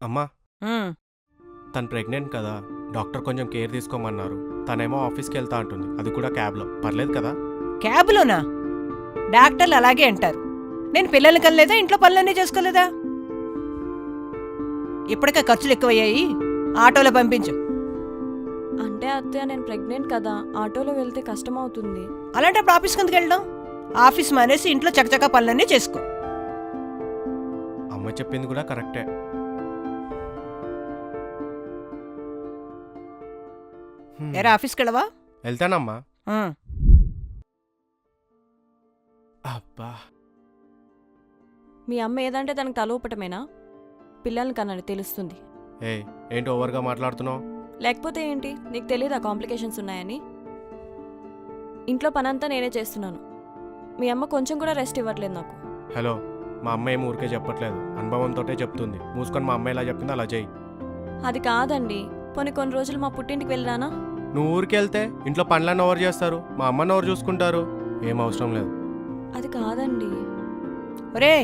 అమ్మా ఉమ్, తను ప్రెగ్నెంట్ కదా, డాక్టర్ కొంచెం కేర్ తీసుకోమన్నారు. తనేమో ఆఫీస్కి వెళ్తా అంటుంది, అది కూడా క్యాబ్లో. పర్లేదు కదా? క్యాబ్లోనా? డాక్టర్లు అలాగే అంటారు. నేను పిల్లల్ని కనలేదా, ఇంట్లో పనులన్నీ చేసుకోలేదా? ఇప్పటికే ఖర్చులు ఎక్కువయ్యాయి, ఆటోలో పంపించు. అంటే అత్తయ్య నేను ప్రెగ్నెంట్ కదా, ఆటోలో వెళ్తే కష్టమవుతుంది. అలాంటప్పుడు ఆఫీస్కి ఎందుకు వెళ్ళడం? ఆఫీస్ మానేసి ఇంట్లో చకచకా పనులన్నీ చేసుకో. అమ్మ చెప్పింది కూడా కరెక్టే. ఎరా ఆఫీస్కి వెళ్ళవా? వెళ్తానమ్మా. ఉమ్, అబ్బా, మీ అమ్మ ఏదంటే తనకు తలోపటమేనా? పిల్లల్ని కన్నాడు తెలుస్తుంది. ఏంటి ఓవర్గా మాట్లాడుతున్నావు? లేకపోతే ఏంటి, నీకు తెలియదా కాంప్లికేషన్స్ ఉన్నాయని? ఇంట్లో పనంతా నేనే చేస్తున్నాను. మీ అమ్మ కొంచెం కూడా రెస్ట్ ఇవ్వట్లేదు నాకు. హలో, మా అమ్మ ఏం ఊరికే చెప్పట్లేదు, అనుభవంతోటే చెప్తుంది. మూసుకొని మా అమ్మ ఎలా చెప్పిందో అలా చేయి. అది కాదండి, కొన్ని రోజులు మా పుట్టింటికి వెళ్ళరానా? నువ్వు ఊరికి వెళ్తే ఇంట్లో పనులన్నీ ఎవరు చేస్తారు? మా అమ్మని ఎవరు చూసుకుంటారు? ఏం అవసరం లేదు. అది కాదండి. ఒరే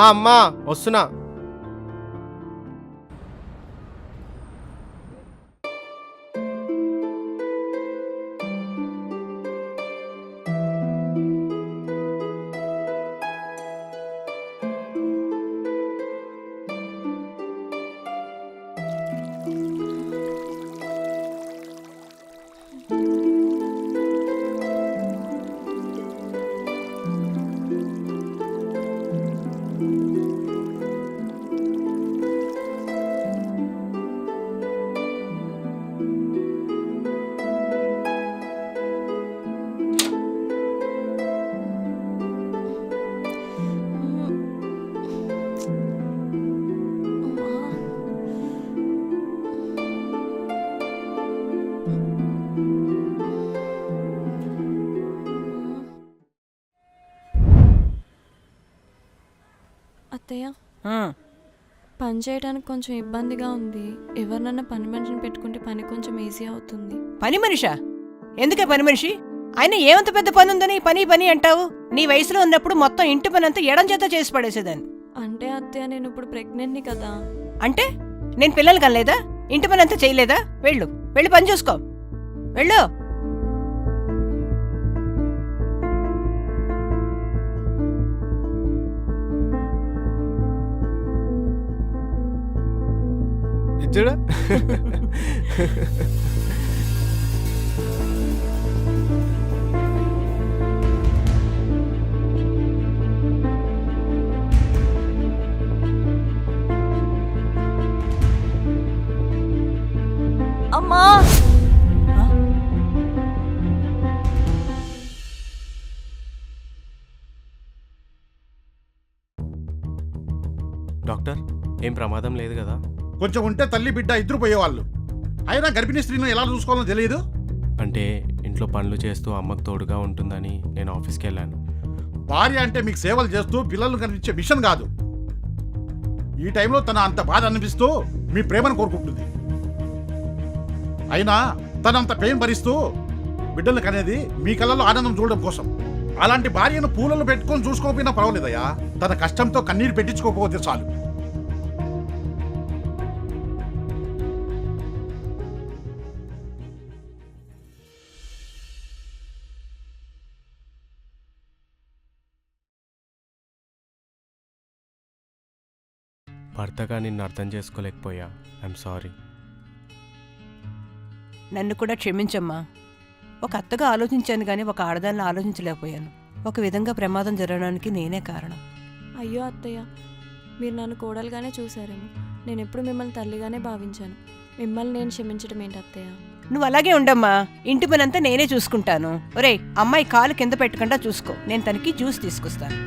అమ్మా వస్తున్నా. అత్తయ్య, ఉమ్, పని చేయడానికి కొంచెం ఇబ్బందిగా ఉంది. ఎవరినన్నా పని మనిషిని పెట్టుకుంటే పని కొంచెం ఈజీ అవుతుంది. పని మనిషా? ఎందుకే పని మనిషి? ఆయన ఏమంత పెద్ద పని ఉందని పని పని అంటావు? నీ వయసులో ఉన్నప్పుడు మొత్తం ఇంటి పని అంతా ఎడం చేత చేసి పడేసేదాన్ని. అంటే అత్తయ్య నేను ఇప్పుడు ప్రెగ్నెంట్ని కదా. అంటే నేను పిల్లలు కనలేదా? ఇంటి పని అంతా చేయలేదా? వెళ్ళి పని చూసుకో. వెళ్ళు. ఇచ్చాడా? అమ్మా! డాక్టర్, ఏం ప్రమాదం లేదు కదా? కొంచెం ఉంటే తల్లి బిడ్డ ఇద్దరు పోయేవాళ్ళు. అయినా గర్భిణీ స్త్రీని ఎలా చూసుకోవాలో తెలియదు. అంటే ఇంట్లో పనులు చేస్తూ అమ్మకు తోడుగా ఉంటుందని నేను ఆఫీస్కి వెళ్ళాను. భార్య అంటే మీకు సేవలు చేస్తూ పిల్లలను కనిపించే మిషన్ కాదు. ఈ టైంలో తన అంత బాధ అనిపిస్తూ మీ ప్రేమను కోరుకుంటుంది. అయినా తనంత పెయిన్ భరిస్తూ బిడ్డలు కనేది మీ కళ్ళలో ఆనందం చూడడం కోసం. అలాంటి భార్యను పూలను పెట్టుకొని చూసుకోకపోయినా పర్వాలేదయ్యా. తన కష్టంతో కన్నీరు పెట్టించుకోకపోతే చాలు. భర్తగా నిన్ను అర్థం చేసుకోలేకపోయా. I'm sorry. నన్ను కూడా క్షమించమ్మా. ఒక అత్తగా ఆలోచించాను కానీ ఒక ఆడదాన్ని ఆలోచించలేకపోయాను. ఒక విధంగా ప్రమాదం జరగడానికి నేనే కారణం. అయ్యో అత్తయ్య, మీరు నన్ను కోడలుగానే చూసారేమో. నేను ఎప్పుడు మిమ్మల్ని తల్లిగానే భావించాను. మిమ్మల్ని నేను క్షమించడం ఏంటి అత్తయ్య? నువ్వు అలాగే ఉండమ్మా. ఇంటి పనంతా నేనే చూసుకుంటాను. ఒరేయ్, అమ్మాయి కాలు కింద పెట్టకుండా చూసుకో. నేను తనకి జ్యూస్ తీసుకొస్తాను.